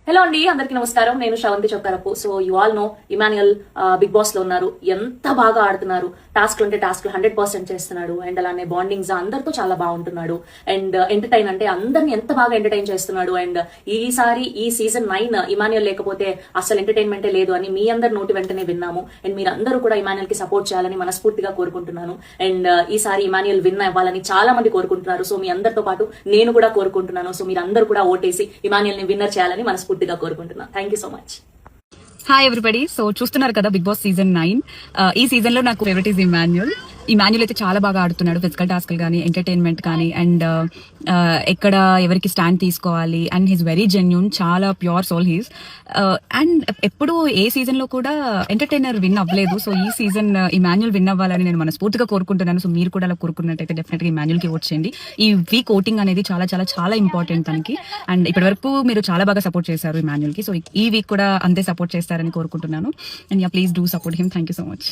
Hello అండి, అందరికీ నమస్కారం. నేను Sravanthi Chokkarapu. So you all know Emmanuel Bigg Boss లో ఉన్నారు. ఎంత బాగా ఆడుతున్నారు. టాస్క్లు అంటే టాస్క్లు 100% చేస్తున్నాడు. అండ్ అలానే బాండింగ్స్ అందరితో చాలా బాగుంటున్నాడు. అండ్ ఎంటర్టైన్ అంటే అందరిని ఎంత బాగా ఎంటర్టైన్ చేస్తున్నాడు. అండ్ ఈసారి ఈ సీజన్ 9 ఇమాన్యుయల్ లేకపోతే అసలు ఎంటర్టైన్మెంటే లేదు అని మీ అందరి నోటి వెంటనే విన్నాము. అండ్ మీరందరూ కూడా ఇమాన్యుయల్ కి సపోర్ట్ చేయాలని మనస్ఫూర్తిగా కోరుకుంటున్నాను. అండ్ ఈసారి ఇమాన్యుయల్ విన్ అవ్వాలని చాలా మంది కోరుకుంటున్నారు. సో మీ అందరితో పాటు నేను కూడా కోరుకుంటున్నాను. సో మీరందరూ కూడా ఓటేసి ఇమాన్యుయల్ ని విన్నర్ చేయాలని మనస్ఫూర్తిగా కోరుకుంటున్నాను. Thank you so much. Hi everybody. So చూస్తున్నారు కదా బిగ్ బాస్ సీజన్ 9. ఈ సీజన్ లో నాకు ఫేవరెట్ ఈజ్ ఇమాన్యుయల్ అయితే చాలా బాగా ఆడుతున్నాడు. ఫిజికల్ టాస్క్ కానీ ఎంటర్టైన్మెంట్ కానీ అండ్ ఎక్కడ ఎవరికి స్టాండ్ తీసుకోవాలి అండ్ హీస్ వెరీ జెన్యూన్, చాలా ప్యూర్ సోల్ హీస్. అండ్ ఎప్పుడు ఏ సీజన్ లో కూడా ఎంటర్టైనర్ విన్ అవ్వలేదు. సో ఈ సీజన్ ఇమాన్యుయల్ విన్ అవ్వాలని నేను మనస్ఫూర్తిగా కోరుకుంటున్నాను. సో మీరు కూడా అలా కోరుకున్నట్టయితే డెఫినెట్ గా ఇమాన్యుయల్ కి ఓట్ చేయండి. ఈ వీక్ ఓటింగ్ అనేది చాలా చాలా చాలా ఇంపార్టెంట్ తనకి. అండ్ ఇప్పటి వరకు మీరు చాలా బాగా సపోర్ట్ చేశారు ఇమాన్యుయల్ కి. సో ఈ వీక్ కూడా అంతే సపోర్ట్ చేస్తారని కోరుకుంటున్నాను. And please do support him. Thank you so much.